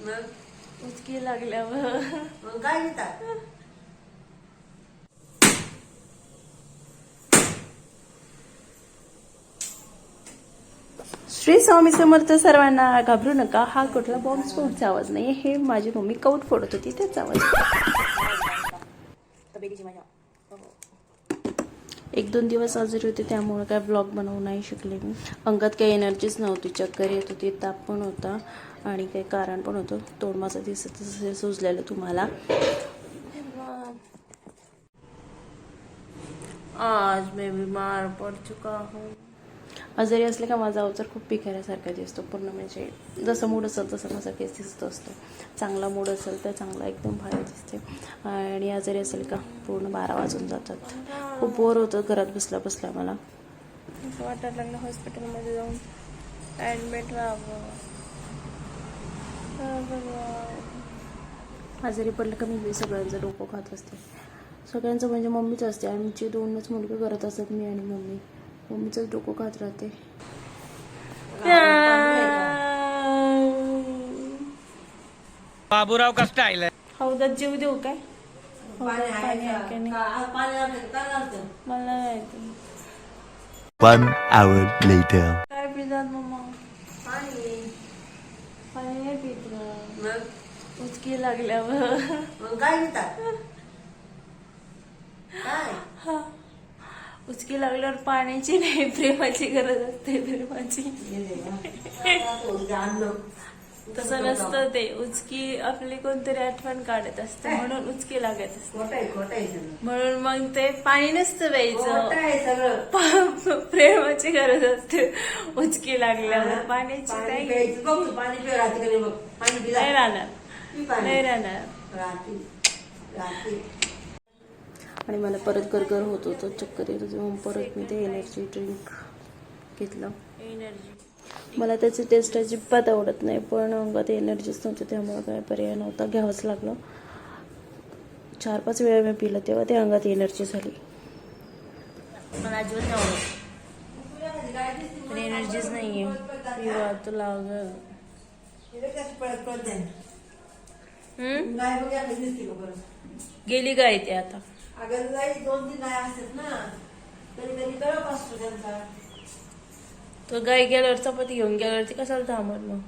उचकी लागल्यावर मग काय घेतात? श्री स्वामी समर्थ. सर्वांना घाबरू नका, हा कुठला बॉम्ब स्फोटचा आवाज नाही, हे माझी मम्मी कौट फोडत होती त्याचा आवाज. एक दोन दिवस आजारी होते त्यामुळे काय ब्लॉग बनवू नाही शकले मी. अंगात काही एनर्जीच नव्हती, चक्कर येत होती, ताप पण होता आणि काही कारण पण होतं. तोंड माझं दिसत सुजलेलं तुम्हाला. आज मैं बीमार पड़ चुका हूँ. आजारी असले का माझा अवतार खूप पिकाऱ्यासारखा दिसतो. पूर्ण म्हणजे जसं मूड असेल तसं माझा केस दिसत असतो. चांगला मूड असेल तर चांगला एकदम भारी दिसते आणि आजारी असेल का पूर्ण 12 वाजून जातात. खूप बोर होतं घरात बसल्या बसल्या. मला असं वाटायला लागलं हॉस्पिटलमध्ये जाऊन ॲडमिट व्हावं. आजारी पडलं का मी सगळ्यांचं डोकं खात असते. सगळ्यांचं म्हणजे मम्मीच असते. आमची 2च मुलगे करत असतात, मी आणि मम्मी. मम्मीचंच डोकं खात राहते. बाबूराव का स्टाईल आहे. हौदात जीव देऊ काय? पाणी आहे का? मला नाही. 1 hour later. काय पितात मम्मा? पाणी पाणी नाही पित. मग उचकी लागल्यावर मग काय घेतात? काय उचकी लागल्यावर पाण्याची नाही, प्रेमाची गरज असते. प्रेमाची. तसं नसतं ते. उचकी आपली कोणतरी आठवण काढत असते म्हणून उचकी लागत असते. म्हणून मग ते पाणी नसतं प्यायचं, प्रेमाची गरज असते. उचकी लागल्यावर पाण्याची नाही राहणार, नाही राहणार. आणि मला परत गरगर होत होतं, चक्कर येत होती. मग परत मी ते एनर्जी ड्रिंक घेतलं. मला त्याची टेस्ट अजिबात आवडत नाही, पण अंगात एनर्जीच नव्हती त्यामुळे काय पर्याय नव्हता, घ्यावंच लागलं. 4-5 वेळा मी पिलं तेव्हा ते अंगात एनर्जी झाली. मला अजिबात नाही आवडत, पण एनर्जीच नाहीये. तुला गेली गाय ते आता. अगं गाई 2-3 गाय असतात ना, कधी कळप असतो त्यांचा. तो गाय गेल्यावर चपाती घेऊन गेल्यावरती कशाला थांबत मग?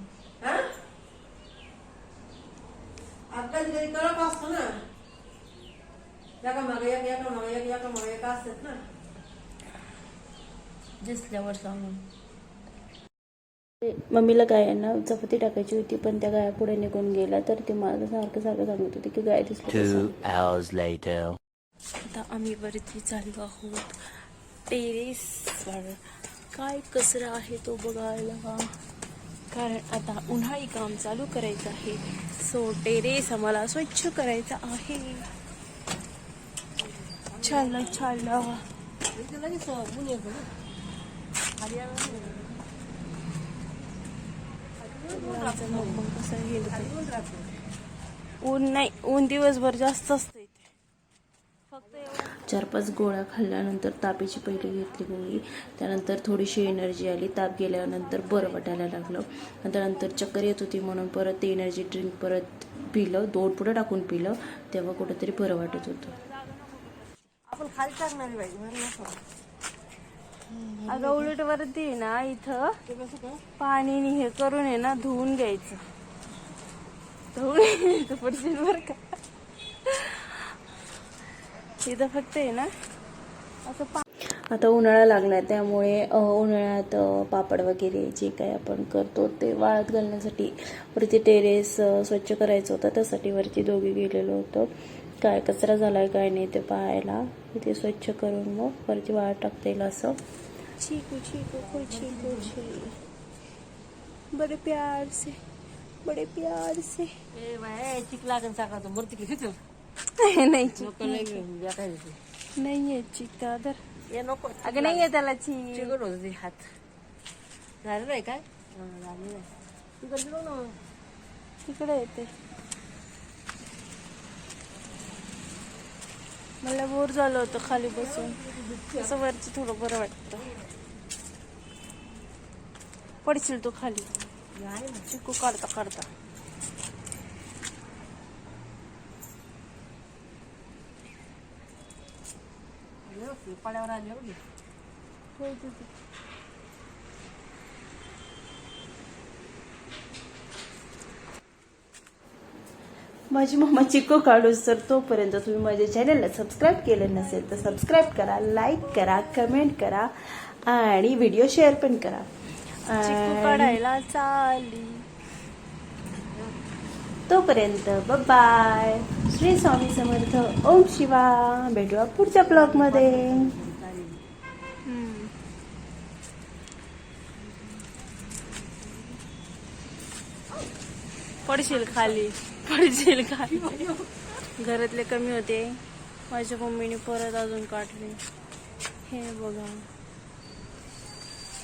कधी कळप असतो ना, एका मागे एक असतात ना. दिसल्यावर सांगून मम्मीला गायांना चपाती टाकायची होती, पण त्या गाया पुढे निघून गेला. तर ते मला सारखं सांगत होते की गाय दिसली. 2 hours later. आता आम्ही वरती चाललो आहोत टेरेसवर. काय कचरा आहे तो बघायला, कारण आता उन्हाळी काम चालू करायचं आहे. सो टेरेस आम्हाला स्वच्छ करायचा आहे. छान छान. ऊन नाही, ऊन दिवसभर जास्त असतं. 4-5 गोळ्या खाल्ल्यानंतर तापीची पहिली घेतली गोळी. त्यानंतर थोडीशी एनर्जी आली. ताप गेल्यानंतर बरं वाटायला लागलं. त्यानंतर चक्कर येत होती म्हणून परत ते एनर्जी ड्रिंक परत पिलं. 2 पुढं टाकून पिलं, तेव्हा कुठंतरी बरं वाटत होतं. आपण खाली टाकणार पाहिजे. अगं उलट वरती ना इथं पाणी हे करून आहे ना, धुवून घ्यायचं. धुवून पडशील बरं का. इथं फक्त आहे ना असं आता उन्हाळा लागला त्यामुळे उन्हाळ्यात पापड वगैरे जे काही आपण करतो ते वाळत घालण्यासाठी वरती टेरेस स्वच्छ करायचं होतं. त्यासाठी वरती दोघे गेलेलो होतो. काय कचरा झालाय काय नाही ते पाहायला. ते स्वच्छ करून मग वरती वाळत टाकता येईल असं. चीकू चीकू चीकू चीकू बड़े प्यार से, बड़े प्यार से. चिकला साखर मूर्ती किती नाही नाहीये चिक दादर. नको. अगं नाहीये त्याला चिक. चिकट होत ते हात. झालं नाही काय? तिकडे येते. मला बोर झालं होतं खाली बसून, असं वरची थोडं बरं वाटतं. पडशील तू खाली चिकू काढता काढता. ती पड्यावर आली हो माझी मम्मा चिक्कू काढूस तर तोपर्यंत तुम्ही माझ्या चॅनलला सबस्क्राईब केलं नसेल तर सबस्क्राईब करा, लाईक करा, कमेंट करा आणि व्हिडिओ शेअर पण करा. चिक्कू काढायला चालली. तोपर्यंत बाय. श्री स्वामी समर्थ. ओम शिवा. भेटूया पुढच्या ब्लॉगमध्ये. पडशील खाली, पडशील खाली. घरातले कमी होते, माझ्या मम्मीने परत अजून काढले. हे बघा,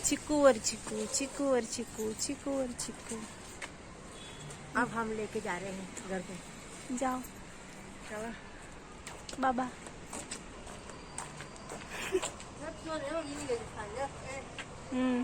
चिकूवर चिकू, चिकूवर चिकू, चिकूवर चिकू. अब हम लेके जा रहे हैं घर पे. जाओ बाबा. सब सोने हो, ये नहीं खाने. हम्म